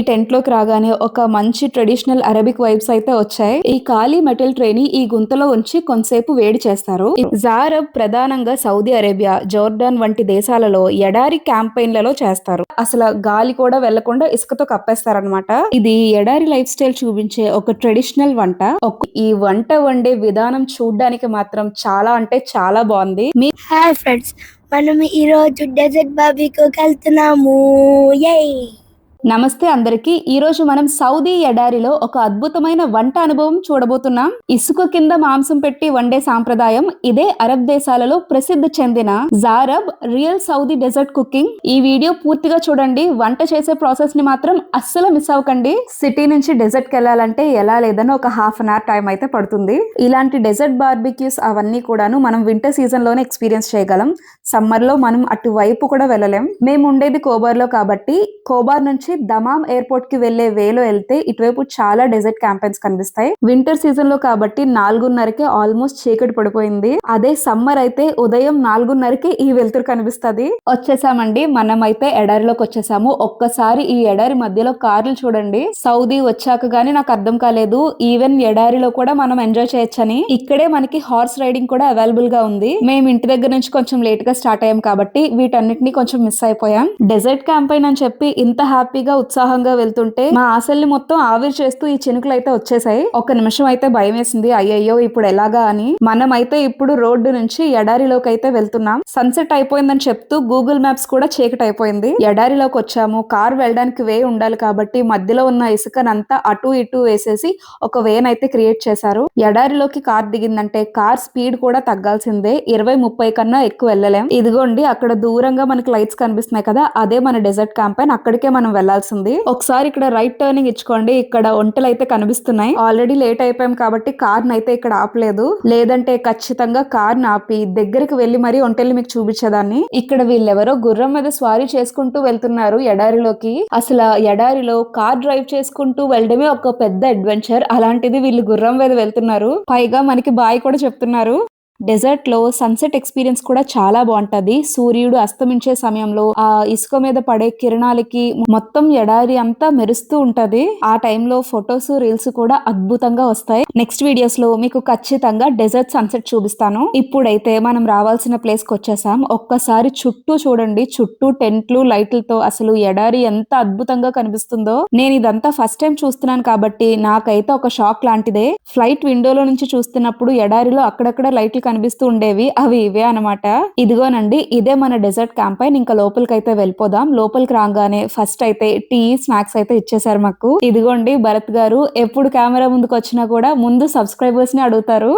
ఈ టెంట్ లోకి రాగానే ఒక మంచి ట్రెడిషనల్ అరబిక్ వైబ్స్ అయితే వచ్చాయి. ఈ ఖాళీ మెటల్ ట్రే ని ఈ గుంతలో ఉంచి కొంతసేపు వేడి చేస్తారు. జారబ్ ప్రధానంగా సౌదీ అరేబియా, జోర్డాన్ వంటి దేశాలలో ఎడారి క్యాంపెయిన్లలో చేస్తారు. అసలు గాలి కూడా వెళ్లకుండా ఇసుకతో కప్పేస్తారనమాట. ఇది ఎడారి లైఫ్ స్టైల్ చూపించే ఒక ట్రెడిషనల్ వంట. ఈ వంట వండే విధానం చూడడానికి మాత్రం చాలా అంటే చాలా బాగుంది. హాయ్ ఫ్రెండ్స్, మనం ఈ రోజు డెజర్ట్ బార్బీక్యూకి వెళ్తున్నాము. నమస్తే అందరికి. ఈ రోజు మనం సౌదీ ఎడారిలో ఒక అద్భుతమైన వంట అనుభవం చూడబోతున్నాం. ఇసుక కింద మాంసం పెట్టి వండే సాంప్రదాయం ఇదే అరబ్ దేశాలలో ప్రసిద్ధి చెందిన జారబ్ రియల్ సౌదీ డెజర్ట్ కుకింగ్. ఈ వీడియో పూర్తిగా చూడండి. వంట చేసే ప్రాసెస్ ని మాత్రం అస్సలు మిస్ అవ్వకండి. సిటీ నుంచి డెజర్ట్ కి వెళ్ళాలంటే ఎలా లేదని ఒక హాఫ్ అన్ అవర్ టైం అయితే పడుతుంది. ఇలాంటి డెజర్ట్ బార్బిక్యూస్ అవన్నీ కూడాను మనం వింటర్ సీజన్ లోనే ఎక్స్పీరియన్స్ చేయగలం. సమ్మర్ లో మనం అటువైపు కూడా వెళ్ళలేం. మేము ఉండేది కోబార్ లో కాబట్టి కోబార్ నుంచి దమాం ఎయిర్పోర్ట్ కి వెళ్లే వేలో వెళ్తే ఇటువైపు చాలా డెజర్ట్ క్యాంపెయిన్స్ కనిపిస్తాయి. వింటర్ సీజన్ లో కాబట్టి 4:30కే ఆల్మోస్ట్ చీకటి పడిపోయింది. అదే సమ్మర్ అయితే ఉదయం 4:30కే ఈ వెలుతురు కనిపిస్తుంది. వచ్చేసామండి, మనం అయితే ఎడారిలోకి వచ్చేసాము. ఒక్కసారి ఈ ఎడారి మధ్యలో కార్లు చూడండి. సౌదీ వచ్చాక గానీ నాకు అర్థం కాలేదు ఈవెన్ ఎడారిలో కూడా మనం ఎంజాయ్ చేయొచ్చని. ఇక్కడే మనకి హార్స్ రైడింగ్ కూడా అవైలబుల్ గా ఉంది. మేము ఇంటి దగ్గర నుంచి కొంచెం లేట్ గా స్టార్ట్ అయ్యాం కాబట్టి వీటన్నిటిని కొంచెం మిస్ అయిపోయాం. డెజర్ట్ క్యాంపెయిన్ అని చెప్పి ఇంత హ్యాపీగా ఉత్సాహంగా వెళ్తుంటే మా ఆశల్ని మొత్తం ఆవిరి చేస్తూ ఈ చినుకులు అయితే వచ్చేసాయి. ఒక నిమిషం అయితే భయం వేసింది, అయ్యయ్యో ఇప్పుడు ఎలాగా అని. మనం అయితే ఇప్పుడు రోడ్డు నుంచి ఎడారిలోకి అయితే వెళ్తున్నాం. సన్సెట్ అయిపోయిందని చెప్తూ గూగుల్ మ్యాప్స్ కూడా చీకటి అయిపోయింది. ఎడారిలోకి వచ్చాము. కార్ వెళ్ళడానికి వే ఉండాలి కాబట్టి మధ్యలో ఉన్న ఇసుకనంతా అటు ఇటు వేసేసి ఒక వేన్ అయితే క్రియేట్ చేశారు. ఎడారిలోకి కార్ దిగిందంటే కార్ స్పీడ్ కూడా తగ్గాల్సిందే. 20-30 కన్నా ఎక్కువ వెళ్ళలేం. ఇదిగోండి అక్కడ దూరంగా మనకి లైట్స్ కనిపిస్తున్నాయి కదా, అదే మన డెజర్ట్ క్యాంపెయిన్. అక్కడికే మనం వెళ్లాల్సింది. ఒకసారి ఇక్కడ రైట్ టర్నింగ్ ఇచ్చుకోండి. ఇక్కడ ఒంటెలు అయితే కనిపిస్తున్నాయి. ఆల్రెడీ లేట్ అయిపోయాం కాబట్టి కార్ అయితే ఇక్కడ ఆపలేదు. లేదంటే ఖచ్చితంగా కార్ ఆపి దగ్గరికి వెళ్లి మరీ ఒంటెల్ని మీకు చూపించేదాన్ని. ఇక్కడ వీళ్ళెవరో గుర్రం మీద స్వారీ చేసుకుంటూ వెళ్తున్నారు ఎడారిలోకి. అసలు ఎడారిలో కార్ డ్రైవ్ చేసుకుంటూ వెళ్ళడమే ఒక పెద్ద అడ్వెంచర్. అలాంటిది వీళ్ళు గుర్రం మీద వెళ్తున్నారు. పైగా మనకి బాయ్ కూడా చెప్తున్నారు. డెజర్ట్ లో సన్సెట్ ఎక్స్పీరియన్స్ కూడా చాలా బాగుంటది. సూర్యుడు అస్తమించే సమయంలో ఆ ఇసుక మీద పడే కిరణాలకి మొత్తం ఎడారి అంతా మెరుస్తూ ఉంటది. ఆ టైంలో ఫొటోస్ రీల్స్ కూడా అద్భుతంగా వస్తాయి. నెక్స్ట్ వీడియోస్ లో మీకు ఖచ్చితంగా డెజర్ట్ సన్సెట్ చూపిస్తాను. ఇప్పుడైతే మనం రావాల్సిన ప్లేస్ కి వచ్చేసాం. ఒక్కసారి చుట్టూ చూడండి. చుట్టూ టెంట్లు లైట్లతో అసలు ఎడారి ఎంత అద్భుతంగా కనిపిస్తుందో. నేను ఇదంతా ఫస్ట్ టైం చూస్తున్నాను కాబట్టి నాకైతే ఒక షాక్ లాంటిదే. ఫ్లైట్ విండోలో నుంచి చూస్తున్నప్పుడు ఎడారిలో అక్కడక్కడ లైట్లు కనిపిస్తూ ఉండేవి, అవి ఇవే అనమాట. ఇదిగోనండి, ఇదే మన డెజర్ట్ క్యాంపెయిన్. ఇంకా లోపలికి అయితే వెళ్ళిపోదాం. లోపలికి రాగానే ఫస్ట్ అయితే టీ స్నాక్స్ అయితే ఇచ్చేసారు మాకు. ఇదిగోండి భరత్ గారు ఎప్పుడు కెమెరా ముందుకు వచ్చినా కూడా ముందు సబ్స్క్రైబర్స్ ని అడుగుతారు.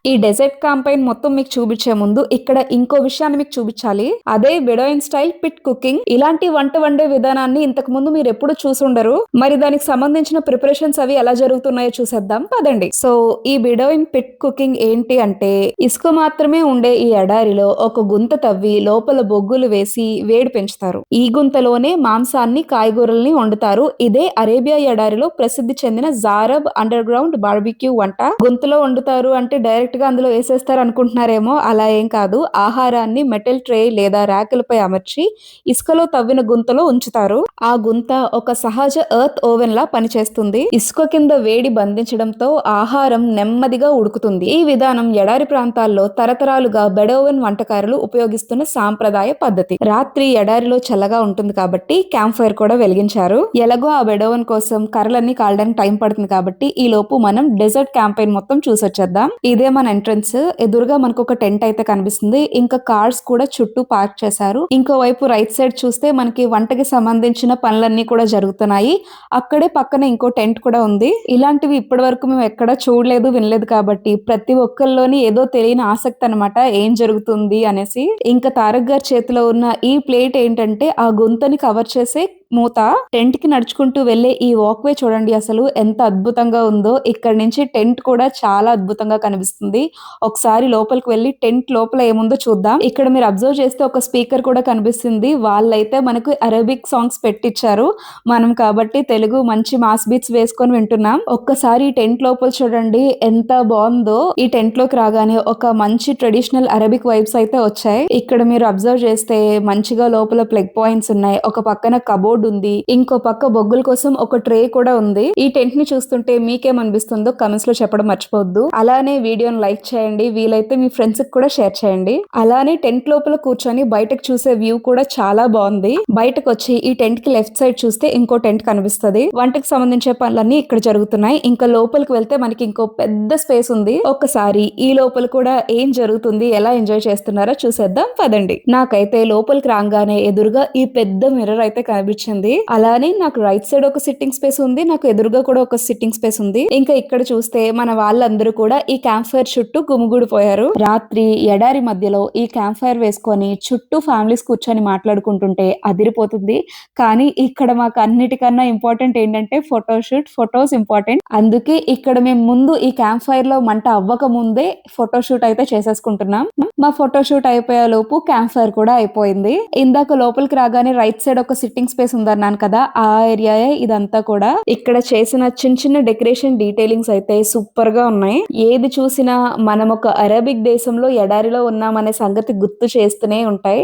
ఈ డెజర్ట్ క్యాంపెయిన్ మొత్తం మీకు చూపించే ముందు ఇక్కడ ఇంకో విషయాన్ని మీకు చూపించాలి. అదే బెడోయిన్ స్టైల్ పిట్ కుకింగ్. ఇలాంటి వంట వండే విధానాన్ని ఇంతకు ముందు మీరు ఎప్పుడు చూసుండరు. మరి దానికి సంబంధించిన ప్రిపరేషన్స్ అవి ఎలా జరుగుతున్నాయో చూసేద్దాం పదండి. సో ఈ బెడోయిన్ పిట్ కుకింగ్ ఏంటి అంటే, ఇసుక మాత్రమే ఉండే ఈ ఎడారిలో ఒక గుంత తవ్వి లోపల బొగ్గులు వేసి వేడి పెంచుతారు. ఈ గుంతలోనే మాంసాన్ని కాయగూరల్ని వండుతారు. ఇదే అరేబియా ఎడారిలో ప్రసిద్ధి చెందిన జారబ్ అండర్ గ్రౌండ్ బార్బిక్యూ వంట. గుంతలో వండుతారు అంటే డైరెక్ట్ గా అందులో వేసేస్తారు అనుకుంటున్నారేమో, అలా ఏం కాదు. ఆహారాన్ని మెటల్ ట్రే లేదా ర్యాకులపై అమర్చి ఇసుకలో తవ్విన గుంతలో ఉంచుతారు. ఆ గుంత ఒక సహజ ఎర్త్ ఓవెన్ లా పనిచేస్తుంది. ఇసుక కింద వేడి బంధించడంతో ఆహారం నెమ్మదిగా ఉడుకుతుంది. ఈ విధానం ఎడారి ప్రాంతాల్లో తరతరాలుగా బెడోవెన్ వంటకారులు ఉపయోగిస్తున్న సాంప్రదాయ పద్ధతి. రాత్రి ఎడారిలో చల్లగా ఉంటుంది కాబట్టి క్యాంప్ ఫైర్ కూడా వెలిగించారు. ఎలాగో ఆ బెడోవెన్ కోసం కర్రలన్నీ కాలడానికి టైం పడుతుంది కాబట్టి ఈ లోపు మనం డెజర్ట్ క్యాంపెయిన్ మొత్తం చూసొచ్చేద్దాం. ఇదే మన ఎంట్రన్స్. ఎదురుగా మనకు ఒక టెంట్ అయితే కనిపిస్తుంది. ఇంకా కార్స్ కూడా చుట్టూ పార్క్ చేశారు. ఇంకోవైపు రైట్ సైడ్ చూస్తే మనకి వంటకి సంబంధించిన పనులన్నీ కూడా జరుగుతున్నాయి. అక్కడే పక్కన ఇంకో టెంట్ కూడా ఉంది. ఇలాంటివి ఇప్పటి వరకు మేము ఎక్కడ చూడలేదు వినలేదు కాబట్టి ప్రతి ఒక్కరిలోని ఏదో తెలియని ఆసక్తి అనమాట, ఏం జరుగుతుంది అనేసి. ఇంకా తారక్ గారి చేతిలో ఉన్న ఈ ప్లేట్ ఏంటంటే ఆ గుంతని కవర్ చేసే మూత. టెంట్ కి నడుచుకుంటూ వెళ్లే ఈ వాక్ వే చూడండి అసలు ఎంత అద్భుతంగా ఉందో. ఇక్కడ నుంచి టెంట్ కూడా చాలా అద్భుతంగా కనిపిస్తుంది. ఒకసారి లోపలికి వెళ్లి టెంట్ లోపల ఏముందో చూద్దాం. ఇక్కడ మీరు అబ్జర్వ్ చేస్తే ఒక స్పీకర్ కూడా కనిపిస్తుంది. వాళ్ళైతే మనకు అరబిక్ సాంగ్స్ పెట్టించారు. మనం కాబట్టి తెలుగు మంచి మాస్ బీట్స్ వేసుకొని వింటున్నాం. ఒక్కసారి టెంట్ లోపల చూడండి ఎంత బాగుందో. ఈ టెంట్ లోకి రాగానే ఒక మంచి ట్రెడిషనల్ అరబిక్ వైబ్స్ అయితే వచ్చాయి. ఇక్కడ మీరు అబ్జర్వ్ చేస్తే మంచిగా లోపల ప్లగ్ పాయింట్స్ ఉన్నాయి. ఒక పక్కన కబోర్డ్ ఉంది. ఇంకో పక్క బొగ్గుల కోసం ఒక ట్రే కూడా ఉంది. ఈ టెంట్ ని చూస్తుంటే మీకేమనిపిస్తుందో కమెంట్స్ లో చెప్పడం మర్చిపోవద్దు. అలానే వీడియోని లైక్ చేయండి. వీలైతే మీ ఫ్రెండ్స్ కి కూడా షేర్ చేయండి. అలానే టెంట్ లోపల కూర్చొని బయటకు చూసే వ్యూ కూడా చాలా బాగుంది. బయటకు వచ్చి ఈ టెంట్ కి లెఫ్ట్ సైడ్ చూస్తే ఇంకో టెంట్ కనిపిస్తది. వంటకు సంబంధించే పనులన్నీ ఇక్కడ జరుగుతున్నాయి. ఇంకా లోపలికి వెళ్తే మనకి ఇంకో పెద్ద స్పేస్ ఉంది. ఒక్కసారి ఈ లోపల కూడా ఏం జరుగుతుంది, ఎలా ఎంజాయ్ చేస్తున్నారో చూసేద్దాం పదండి. నాకైతే లోపలికి రాగానే ఎదురుగా ఈ పెద్ద మిర్రర్ అయితే కనిపించింది. అలానే నాకు రైట్ సైడ్ ఒక సిట్టింగ్ స్పేస్ ఉంది. నాకు ఎదురుగా కూడా ఒక సిట్టింగ్ స్పేస్ ఉంది. ఇంకా ఇక్కడ చూస్తే మన వాళ్ళందరూ కూడా ఈ క్యాంప్ ఫైర్ చుట్టూ గుమిగూడిపోయారు. రాత్రి ఎడారి మధ్యలో ఈ క్యాంప్ ఫైర్ వేసుకొని చుట్టూ ఫ్యామిలీస్ కూర్చొని మాట్లాడుకుంటుంటే అదిరిపోతుంది. కానీ ఇక్కడ మాకు అన్నిటికన్నా ఇంపార్టెంట్ ఏంటంటే ఫోటోషూట్. Photos important. అందుకే ఇక్కడ మేము ముందు ఈ క్యాంప్ ఫైర్ లో మంట అవ్వక ముందే ఫోటోషూట్ అయితే చేసేసుకుంటున్నాం. మా ఫోటోషూట్ అయిపోయే లోపు క్యాంప్ ఫైర్ కూడా అయిపోయింది. ఇందాక లోపలికి రాగానే రైట్ సైడ్ ఒక సిట్టింగ్ స్పేస్ ఉందన్నాను కదా, ఆ ఏరియాయే ఇదంతా కూడా. ఇక్కడ చేసిన చిన్న చిన్న డెకరేషన్ డీటెయిలింగ్స్ అయితే సూపర్ గా ఉన్నాయి. ఏది చూసినా మనం ఒక అరబిక్ దేశంలో ఎడారిలో ఉన్నామనే సంగతి గుర్తు చేస్తూనే ఉంటాయి.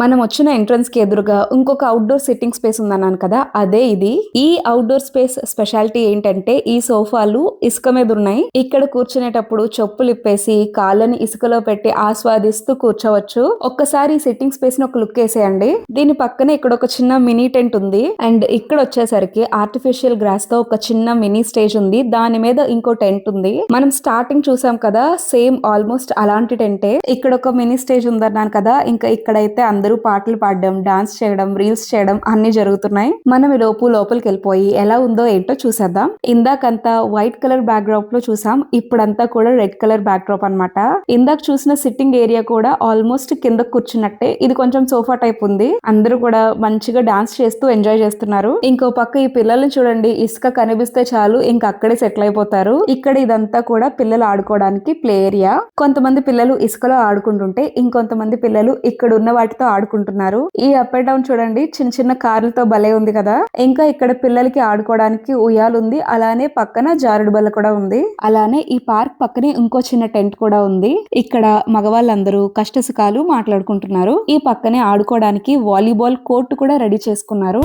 మనం వచ్చిన ఎంట్రన్స్ కి ఎదురుగా ఇంకొక అవుట్డోర్ సిట్టింగ్ స్పేస్ ఉందన్నాను కదా, అదే ఇది. ఈ అవుట్డోర్ స్పేస్ స్పెషాలిటీ ఏంటంటే ఈ సోఫాలు ఇసుక మీద ఉన్నాయి. ఇక్కడ కూర్చునేటప్పుడు చెప్పులు ఇప్పేసి కాళ్ళని ఇసుకలో పెట్టి ఆస్వాదిస్తూ కూర్చోవచ్చు. ఒక్కసారి ఈ సిట్టింగ్ స్పేస్ ని ఒక లుక్ వేసేయండి. దీని పక్కనే ఇక్కడ ఒక చిన్న మినీ టెంట్ ఉంది. అండ్ ఇక్కడ వచ్చేసరికి ఆర్టిఫిషియల్ గ్రాస్ తో ఒక చిన్న మినీ స్టేజ్ ఉంది. దాని మీద ఇంకో టెంట్ ఉంది. మనం స్టార్టింగ్ చూసాం కదా, సేమ్ ఆల్మోస్ట్ అలాంటి టెంటే. ఇక్కడ ఒక మినీ స్టేజ్ ఉందన్నాను కదా, ఇంకా ఇక్కడైతే అందరూ పాటలు పాడడం, డాన్స్ చేయడం, రీల్స్ చేయడం అన్ని జరుగుతున్నాయి. మనం ఈ లోపలికి వెళ్ళిపోయి ఎలా ఉందో ఏంటో చూసేద్దాం. ఇందాకంతా వైట్ కలర్ బ్యాక్ డ్రాప్ లో చూసాం. ఇప్పుడంతా కూడా రెడ్ కలర్ బ్యాక్ డ్రాప్ అన్నమాట. ఇందాక చూసిన సిట్టింగ్ ఏరియా కూడా ఆల్మోస్ట్ కింద కూర్చున్నట్టే. ఇది కొంచెం సోఫా టైప్ ఉంది. అందరూ కూడా మంచిగా డాన్స్ చేస్తూ ఎంజాయ్ చేస్తున్నారు. ఇంకో పక్క ఈ పిల్లల్ని చూడండి, ఇసుక కనిపిస్తే చాలు ఇంకా అక్కడే సెటిల్ అయిపోతారు. ఇక్కడ ఇదంతా కూడా పిల్లలు ఆడుకోవడానికి ప్లే ఏరియా. కొంతమంది పిల్లలు ఇసుకలో ఆడుకుంటుంటే ఇంకొంతమంది పిల్లలు ఇక్కడ ఉన్న వాటితో ఆడుకుంటున్నారు. ఈ అప్ అండ్ డౌన్ చూడండి, చిన్న చిన్న కార్లతో భలే ఉంది కదా. ఇంకా ఇక్కడ పిల్లలకి ఆడుకోవడానికి ఉయ్యాలు ఉంది. అలానే పక్కన జారుడు బల్ల కూడా ఉంది. అలానే ఈ పార్క్ పక్కనే ఇంకో చిన్న టెంట్ కూడా ఉంది. ఇక్కడ మగవాళ్ళందరూ కష్టసుఖాలు మాట్లాడుకుంటున్నారు. ఈ పక్కనే ఆడుకోవడానికి వాలీబాల్ కోర్టు కూడా రెడీ చేసుకున్నారు.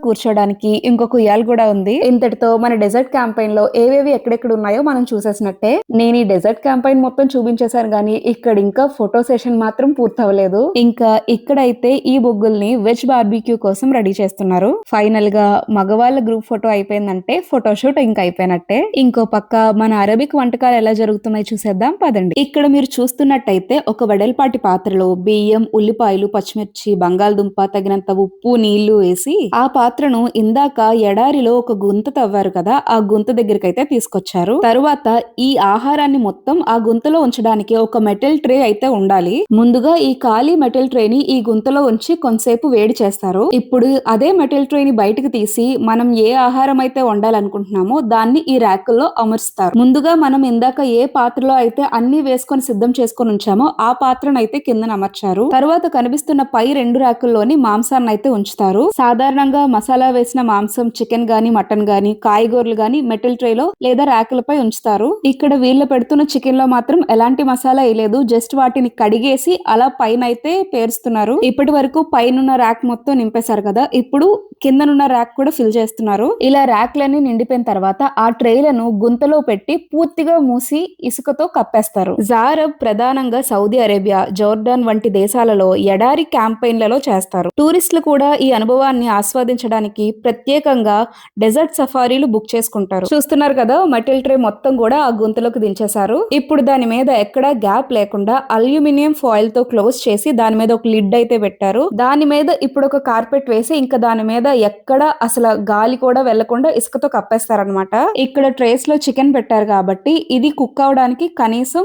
కూర్చోడానికి ఇంకొక ఉయ్యాల కూడా ఉంది. ఇంతటితో మన డెజర్ట్ క్యాంపెయిన్ లో ఏవేవి ఎక్కడెక్కడ ఉన్నాయో మనం చూసేసినట్టే. నేను ఈ డెజర్ట్ క్యాంపెయిన్ మొత్తం చూపించేశాను గానీ ఇక్కడ ఇంకా ఫోటో సెషన్ మాత్రం పూర్తవలేదు. ఇంకా ఇక్కడైతే ఈ బొగ్గుల్ని వెజ్ బార్బిక్యూ కోసం రెడీ చేస్తున్నారు. ఫైనల్ గా మగవాళ్ళ గ్రూప్ ఫోటో అయిపోయిందంటే ఫోటోషూట్ ఇంకా అయిపోయినట్టే. ఇంకో పక్క మన అరబిక్ వంటకాలు ఎలా జరుగుతున్నాయి చూసేద్దాం పదండి. ఇక్కడ మీరు చూస్తున్నట్టయితే ఒక వెడల్పాటి పాత్రలో బియ్యం, ఉల్లిపాయలు, పచ్చిమిర్చి, బంగాళదుంప, తగినంత ఉప్పు, నీళ్లు వేసి ఆ పాత్రను ఇందాక ఎడారిలో ఒక గుంత తవ్వారు కదా, ఆ గుంత దగ్గరకైతే తీసుకొచ్చారు. తరువాత ఈ ఆహారాన్ని మొత్తం ఆ గుంతలో ఉంచడానికి ఒక మెటల్ ట్రే అయితే ఉండాలి. ముందుగా ఈ ఖాళీ మెటల్ ట్రే ని ఈ గుంతలో ఉంచి కొంతసేపు వేడి చేస్తారు. ఇప్పుడు అదే మెటల్ ట్రే ని బయటకు తీసి మనం ఏ ఆహారం అయితే వండాలనుకుంటున్నామో దాన్ని ఈ ర్యాకుల్లో అమర్స్తారు. ముందుగా మనం ఇందాక ఏ పాత్రలో అయితే అన్ని వేసుకొని సిద్ధం చేసుకొని ఉంచామో ఆ పాత్రను అయితే కిందన అమర్చారు. తర్వాత కనిపిస్తున్న పై రెండు ర్యాకుల్లోని మాంసాన్ని అయితే ఉంచుతారు. సాధారణంగా మసాలా వేసిన మాంసం, చికెన్ గానీ, మటన్ గానీ, కాయగూరలు గానీ మెటల్ ట్రేలో లేదా ర్యాకులపై ఉంచుతారు. ఇక్కడ వీళ్ళు పెడుతున్న చికెన్ లో మాత్రం ఎలాంటి మసాలా వేయలేదు. జస్ట్ వాటిని కడిగేసి అలా పైన అయితే పేరుస్తున్నారు. ఇప్పటి వరకు పైన ర్యాక్ మొత్తం నింపేశారు కదా, ఇప్పుడు కిందనున్న ర్యాక్ కూడా ఫిల్ చేస్తున్నారు. ఇలా ర్యాక్లన్నీ నిండిపోయిన తర్వాత ఆ ట్రేలను గుంతలో పెట్టి పూర్తిగా మూసి ఇసుకతో కప్పేస్తారు. జారబ్ ప్రధానంగా సౌదీ అరేబియా, జోర్డాన్ వంటి దేశాలలో ఎడారి క్యాంపెయిన్లలో చేస్తారు. టూరిస్టులు కూడా ఈ అనుభవాన్ని ఆస్వాదించడానికి ప్రత్యేకంగా డెజర్ట్ సఫారీలు బుక్ చేసుకుంటారు. చూస్తున్నారు కదా, మెటల్ ట్రే మొత్తం కూడా ఆ గుంతలోకి దించేశారు. ఇప్పుడు దాని మీద ఎక్కడా గ్యాప్ లేకుండా అల్యూమినియం ఫాయిల్ తో క్లోజ్ చేసి దాని మీద ఒక లిడ్ అయితే పెట్టారు. దాని మీద ఇప్పుడు ఒక కార్పెట్ వేసి ఇంకా దాని మీద కూడా ఎక్కడ అసలు గాలి కూడా వెళ్లకుండా ఇసుకతో కప్పేస్తారనమాట. ఇక్కడ ట్రేస్ లో చికెన్ పెట్టారు కాబట్టి ఇది కుక్ అవడానికి కనీసం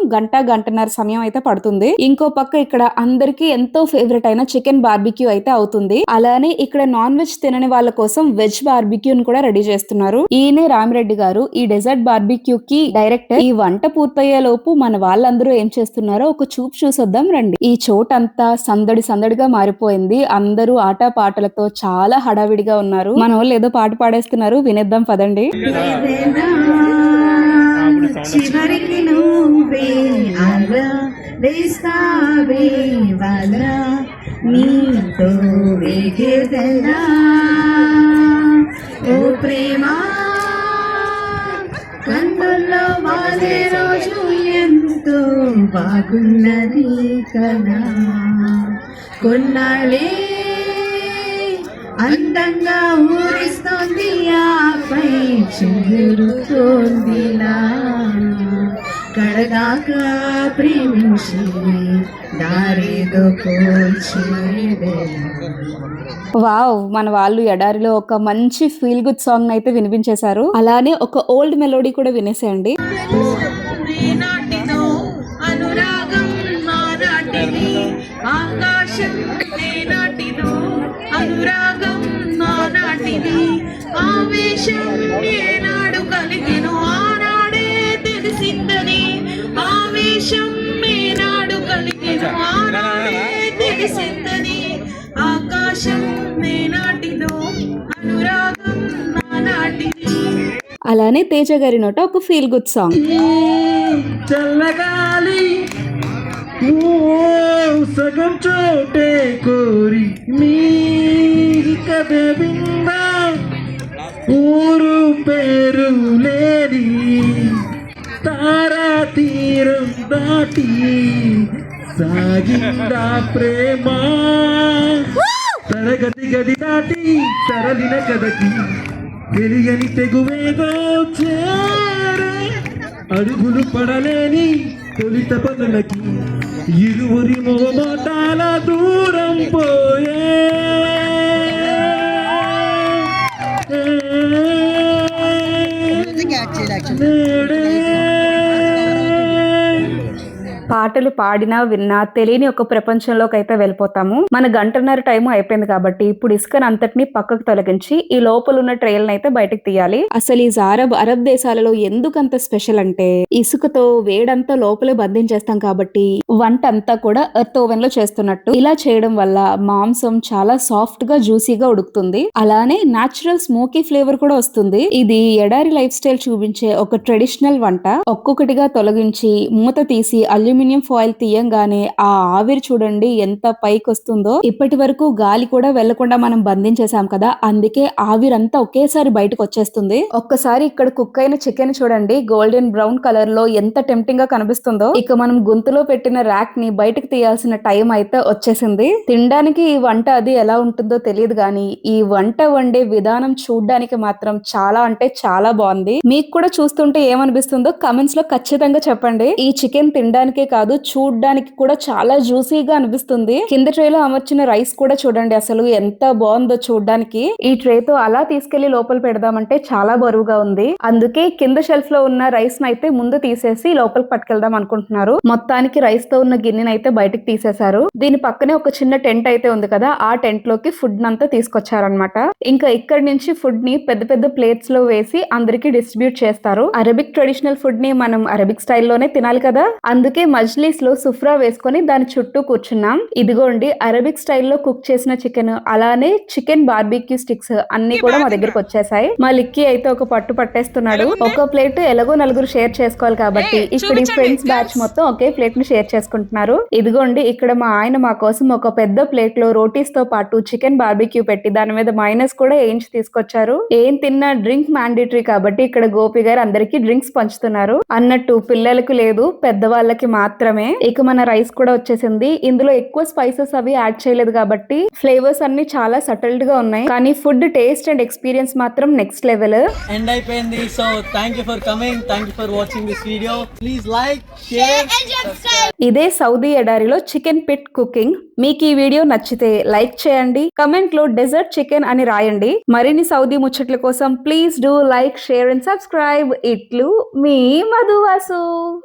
గంటన్నర సమయం అయితే పడుతుంది. ఇంకో పక్క ఇక్కడ అందరికి ఎంతో ఫేవరెట్ అయిన చికెన్ బార్బిక్యూ అయితే అవుతుంది. అలానే ఇక్కడ నాన్ వెజ్ తినని వాళ్ళ కోసం వెజ్ బార్బిక్యూని కూడా రెడీ చేస్తున్నారు. ఈయనే రామిరెడ్డి గారు, ఈ డెజర్ట్ బార్బిక్యూ కి డైరెక్టర్. ఈ వంట పూర్తయ్యే లోపు మన వాళ్ళందరూ ఏం చేస్తున్నారో ఒక చూపు చూసొద్దాం రండి. ఈ చోటంతా సందడిగా మారిపోయింది. అందరూ ఆట పాటలతో చాలా హడావిడిగా ఉన్నారు. మన వాళ్ళు ఏదో పాట పాడేస్తున్నారు, వినేద్దాం పదండి. చివరికి నువ్వే అలా వేస్తావే వల నీతో వేగేదెలా ఓ ప్రేమ కన్నుల్లో వాలే రోజు ఎంతో బాగున్నది కదా కొన్నాళ్ళే అందంగా ఊరిస్తోంది ఆపై చెరుతోందిలా కడదాకా ప్రేమించి దారేదో పోల్చేదెలా. వావ్, మన వాళ్ళు ఎడారిలో ఒక మంచి ఫీల్ గుడ్ సాంగ్ అయితే వినిపించేశారు. అలానే ఒక ఓల్డ్ మెలోడీ కూడా వినేసేయండి. నాటిదో అనురాగం నాటిది ఆకాశం నాటిదో అనురాగం నాటిది ఆవేశం ఏనాడు కలిగెను ఆనాడే తెలిసిందని ఆవేశం ఏనాడు కలిగెను ఆనాడే తెలిసిందని ఆకాశం నాటిదో అనురాగం నాటిది. అలానే తేజ గారి నోట ఒక ఫీల్ గుడ్ సాంగ్. చల్లగాలి సగం చోటే కోరి మీరిక బెబిందా ఊరు పేరు లేని తారా తీరం దాటి సాగిందా ప్రేమ తరగతి గది దాటి తరలిన కదకి తెలియని తెగువేదో చేరే అడుగులు పడలేని తొలిత పనులకి ఇరువురి మొగమాటాల దూరం పోయే నేడే పాటలు పాడినా విన్నా తెలియని ఒక ప్రపంచంలోకి అయితే వెళ్ళిపోతాము. మన గంటన్నర టైం అయిపోయింది కాబట్టి ఇప్పుడు ఇసుకను అంతటిని పక్కకు తొలగించి ఈ లోపల ఉన్న ట్రైల్ అయితే బయటకు తీయాలి. అసలు ఈ జారబ్ అరబ్ దేశాలలో ఎందుకంత స్పెషల్ అంటే ఇసుకతో వేడంతా లోపలే బంధించేస్తాం కాబట్టి వంట అంతా కూడా ఎర్త్ ఓవెన్ లో చేస్తున్నట్టు. ఇలా చేయడం వల్ల మాంసం చాలా సాఫ్ట్ గా జ్యూసీగా ఉడుకుతుంది. అలానే నాచురల్ స్మోకీ ఫ్లేవర్ కూడా వస్తుంది. ఇది ఎడారి లైఫ్ స్టైల్ చూపించే ఒక ట్రెడిషనల్ వంట. ఒక్కొక్కటిగా తొలగించి మూత తీసి అల్యూమినియం ఫాయిల్ తీయంగానే ఆ ఆవిరి చూడండి ఎంత పైకి వస్తుందో. ఇప్పటి వరకు గాలి కూడా వెళ్లకుండా మనం బంధించేసాం కదా, అందుకే ఆవిరంతా ఒకేసారి బయటకు వచ్చేస్తుంది. ఒక్కసారి ఇక్కడ కుక్ అయిన చికెన్ చూడండి, గోల్డెన్ బ్రౌన్ కలర్ లో ఎంత టెంప్టింగ్ గా కనిపిస్తుందో. ఇక మనం గొంతులో పెట్టిన ర్యాక్ ని బయటకు తీయాల్సిన టైం అయితే వచ్చేసింది. తినడానికి ఈ వంట అది ఎలా ఉంటుందో తెలియదు గానీ ఈ వంట వండే విధానం చూడడానికి మాత్రం చాలా అంటే చాలా బాగుంది. మీకు కూడా చూస్తుంటే ఏమనిపిస్తుందో కమెంట్స్ లో ఖచ్చితంగా చెప్పండి. ఈ చికెన్ తినడానికే కాదు చూడడానికి కూడా చాలా జ్యూసీగా అనిపిస్తుంది. కింద ట్రేలో అమర్చిన రైస్ కూడా చూడండి అసలు ఎంత బాగుందో చూడడానికి. ఈ ట్రేతో అలా తీసుకెళ్లి లోపల పెడదామంటే చాలా బరువుగా ఉంది. అందుకే కింద షెల్ఫ్ లో ఉన్న రైస్ అయితే ముందు తీసేసి లోపలికి పట్టుకెళ్దాం అనుకుంటున్నారు. మొత్తానికి రైస్ తో ఉన్న గిన్నెని అయితే బయటకు తీసేశారు. దీని పక్కనే ఒక చిన్న టెంట్ అయితే ఉంది కదా, ఆ టెంట్ లోకి ఫుడ్ నంతా తీసుకొచ్చారనమాట. ఇంకా ఇక్కడ నుంచి ఫుడ్ ని పెద్ద పెద్ద ప్లేట్స్ లో వేసి అందరికి డిస్ట్రిబ్యూట్ చేస్తారు. అరబిక్ ట్రెడిషనల్ ఫుడ్ ని మనం అరబిక్ స్టైల్లోనే తినాలి కదా, అందుకే మజ్లీస్ లో సుఫ్రా వేసుకొని దాని చుట్టూ కూర్చున్నాం. ఇదిగోండి అరబిక్ స్టైల్లో కుక్ చేసిన చికెన్, అలానే చికెన్ బార్బిక్యూ స్టిక్స్ అన్ని కూడా మా దగ్గరకు వచ్చేసాయి. మా లిక్కీ అయితే ఒక పట్టు పట్టేస్తున్నాడు. ఒక ప్లేట్ ఎలాగో నలుగురు షేర్ చేసుకోవాలి కాబట్టి ఇక్కడ ఈ ఫ్రెండ్స్ బ్యాచ్ మొత్తం ఒకే ప్లేట్ ని షేర్ చేసుకుంటున్నారు. ఇదిగోండి ఇక్కడ మా ఆయన మా కోసం ఒక పెద్ద ప్లేట్ లో రోటీస్ తో పాటు చికెన్ బార్బిక్యూ పెట్టి దాని మీద మైనస్ కూడా వేయించి తీసుకొచ్చారు. ఏం తిన్నా డ్రింక్ మ్యాండేటరీ కాబట్టి ఇక్కడ గోపి గారు అందరికి డ్రింక్స్ పంచుతున్నారు. అన్నట్టు పిల్లలకు లేదు పెద్దవాళ్ళకి మాత్రమే. ఇక మన రైస్ కూడా వచ్చేసింది. ఇందులో ఎక్కువ స్పైసెస్ అవి యాడ్ చేయలేదు కాబట్టి ఫ్లేవర్స్ అన్ని చాలా సటిల్డ్ గా ఉన్నాయి. కానీ ఫుడ్ టేస్ట్ అండ్ ఎక్స్పీరియన్స్ మాత్రం నెక్స్ట్ లెవెల్. ఎండ్ అయిపోయింది. So thank you for coming, thank you for watching this video. Please like, share. ఇదే సౌదీ ఎడారిలో చికెన్ పిట్ కుకింగ్. మీకు ఈ వీడియో నచ్చితే లైక్ చేయండి, కమెంట్ లో డెజర్ట్ చికెన్ అని రాయండి. మరిన్ని సౌదీ ముచ్చట్ల కోసం please do like, share and subscribe. ఇట్లు మీ మధువాసు.